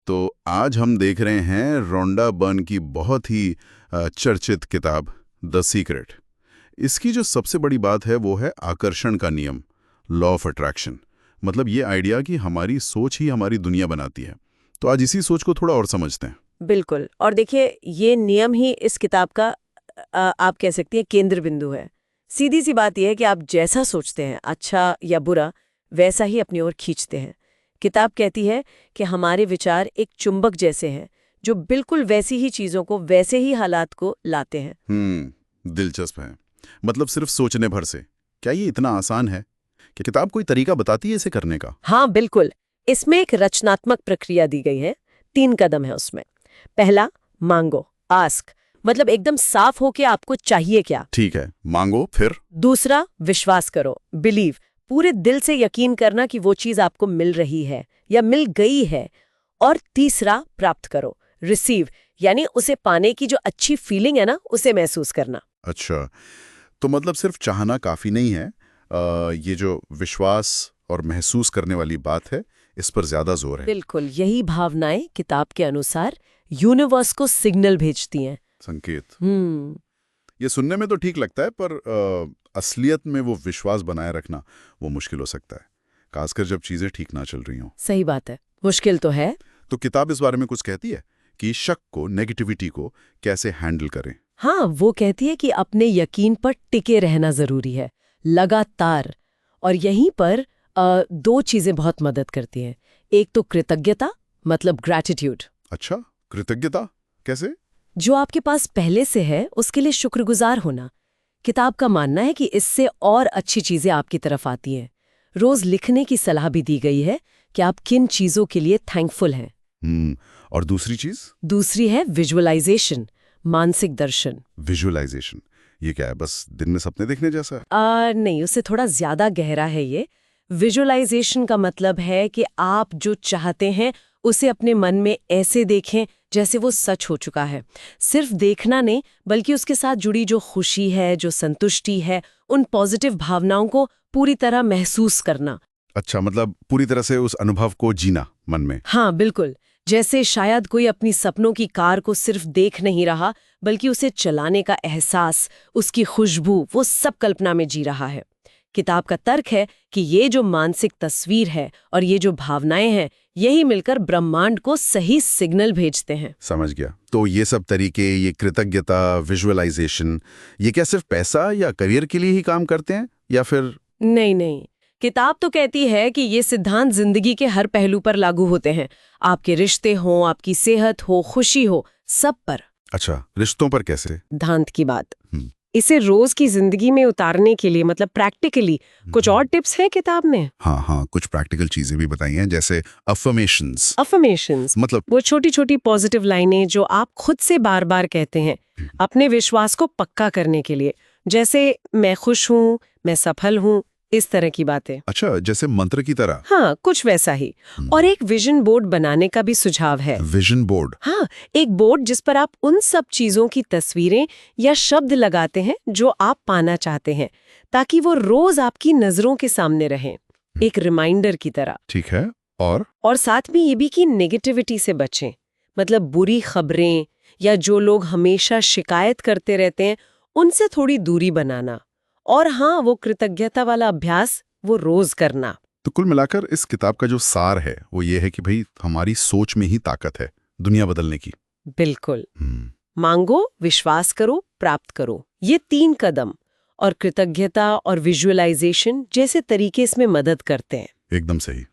तो आज हम देख रहे हैं रोंडा बर्न की बहुत ही चर्चित किताब द सीक्रेट। इसकी जो सबसे बड़ी बात है वो है आकर्षण का नियम, लॉ ऑफ अट्रैक्शन। मतलब ये आइडिया कि हमारी सोच ही हमारी दुनिया बनाती है। तो आज इसी सोच को थोड़ा और समझते हैं। बिल्कुल। और देखिए, ये नियम ही इस किताब का आप कह सकती हैं केंद्र बिंदु है। सीधी सी बात यह है कि आप जैसा सोचते हैं, अच्छा या बुरा, वैसा ही अपनी ओर खींचते हैं। किताब कहती है कि हमारे विचार एक चुंबक जैसे हैं जो बिल्कुल वैसी ही चीजों को, वैसे ही हालात को लाते हैं। दिलचस्प है। मतलब सिर्फ सोचने भर से क्या ये इतना आसान है? कि किताब कोई तरीका बताती है इसे करने का? हाँ, बिल्कुल। इसमें एक रचनात्मक प्रक्रिया दी गई है। 3 कदम है उसमें। पहला, मांगो, आस्क, मतलब एकदम साफ हो कि आपको चाहिए क्या। ठीक है, मांगो। फिर दूसरा, विश्वास करो, बिलीव, पूरे दिल से यकीन करना कि वो चीज आपको मिल रही है या मिल गई है। और तीसरा, प्राप्त करो, रिसीव, यानी उसे पाने की जो अच्छी फीलिंग है ना, उसे महसूस करना। अच्छा, तो मतलब सिर्फ चाहना काफी नहीं है। ये जो विश्वास और महसूस करने वाली बात है, इस पर ज्यादा जोर है। बिल्कुल, यही भावनाएं किताब के अनुसार यूनिवर्स को सिग्नल भेजती हैं। संकेत। हम्म ये सुनने में तो ठीक लगता है, पर असलियत में वो विश्वास बनाए रखना वो मुश्किल हो सकता है, खासकर जब चीजें ठीक ना चल रही हों। सही बात है, मुश्किल तो है। तो किताब इस बारे में कुछ कहती है कि शक को, नेगेटिविटी को कैसे हैंडल करें? हाँ, वो कहती है कि अपने यकीन पर टिके रहना जरूरी है, लगातार। और यहीं पर 2 चीजें बहुत मदद करती हैं। एक तो कृतज्ञता, मतलब ग्रैटिट्यूड। अच्छा, कृतज्ञता कैसे? जो आपके पास पहले से है उसके लिए शुक्रगुजार होना। किताब का मानना है कि इससे और अच्छी चीजें आपकी तरफ आती हैं। रोज लिखने की सलाह भी दी गई है कि आप किन चीजों के लिए थैंकफुल हैं। और दूसरी चीज? दूसरी है विजुअलाइजेशन, मानसिक दर्शन। विजुअलाइजेशन ये क्या है? बस दिन में सपने देखने जैसा? नहीं, उससे थोड़ा ज्यादा गहरा है ये। विजुअलाइजेशन का मतलब है कि आप जो चाहते हैं उसे अपने मन में ऐसे देखें जैसे वो सच हो चुका है। सिर्फ देखना नहीं, बल्कि उसके साथ जुड़ी जो खुशी है, जो संतुष्टि है, उन पॉजिटिव भावनाओं को पूरी तरह महसूस करना। अच्छा, मतलब पूरी तरह से उस अनुभव को जीना मन में। हाँ, बिल्कुल। जैसे शायद कोई अपनी सपनों की कार को सिर्फ देख नहीं रहा, बल्कि उसे चलाने का एहसास, उसकी खुशबू, वो सब कल्पना में जी रहा है। किताब का तर्क है कि ये जो मानसिक तस्वीर है और ये जो भावनाएं हैं, यही मिलकर ब्रह्मांड को सही सिग्नल भेजते हैं। समझ गया। तो ये सब तरीके, ये कृतज्ञता, विजुअलाइजेशन, ये क्या सिर्फ पैसा या करियर के लिए ही काम करते हैं, या फिर? नहीं नहीं, किताब तो कहती है कि ये सिद्धांत जिंदगी के हर पहलू पर लागू होते हैं। आपके रिश्ते हो, आपकी सेहत हो, खुशी हो, सब पर। अच्छा, रिश्तों पर कैसे? सिद्धांत की बात। इसे रोज की जिंदगी में उतारने के लिए, मतलब प्रैक्टिकली, कुछ और टिप्स है किताब में। हाँ हाँ, कुछ प्रैक्टिकल चीजें भी बताई हैं, जैसे अफर्मेशंस। अफर्मेशंस मतलब वो छोटी छोटी पॉजिटिव लाइनें जो आप खुद से बार बार कहते हैं अपने विश्वास को पक्का करने के लिए। जैसे मैं खुश हूँ, मैं सफल हूँ, इस तरह की बातें। अच्छा, जैसे मंत्र की तरह। हाँ, कुछ वैसा ही। और एक विजन बोर्ड बनाने का भी सुझाव है। Vision board? हाँ, एक बोर्ड जिस पर आप उन सब चीजों की तस्वीरें या शब्द लगाते हैं जो आप पाना चाहते हैं, ताकि वो रोज आपकी नजरों के सामने रहें, एक रिमाइंडर की तरह। ठीक है। और साथ में ये भी कि नेगेटिविटी से बचें, मतलब बुरी खबरें या जो लोग हमेशा शिकायत करते रहते हैं, उनसे थोड़ी दूरी बनाना। और हाँ, वो कृतज्ञता वाला अभ्यास वो रोज करना। तो कुल मिलाकर इस किताब का जो सार है वो ये है कि भाई हमारी सोच में ही ताकत है दुनिया बदलने की। बिल्कुल। मांगो, विश्वास करो, प्राप्त करो, ये 3 कदम और कृतज्ञता और विजुअलाइजेशन जैसे तरीके इसमें मदद करते हैं। एकदम सही।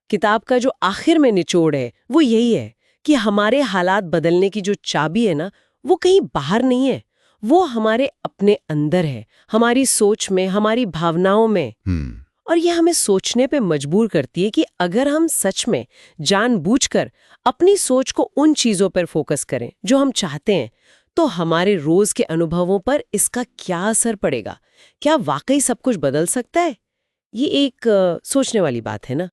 किताब का जो आखिर में निचोड़ है वो यही है कि हमारे हालात बदलने की जो चाबी है ना, वो कहीं बाहर नहीं है, वो हमारे अपने अंदर है, हमारी सोच में, हमारी भावनाओं में। और ये हमें सोचने पे मजबूर करती है कि अगर हम सच में जानबूझकर अपनी सोच को उन चीजों पर फोकस करें जो हम चाहते हैं, तो हमारे रोज के अनुभवों पर इसका क्या असर पड़ेगा, क्या वाकई सब कुछ बदल सकता है। ये एक सोचने वाली बात है ना।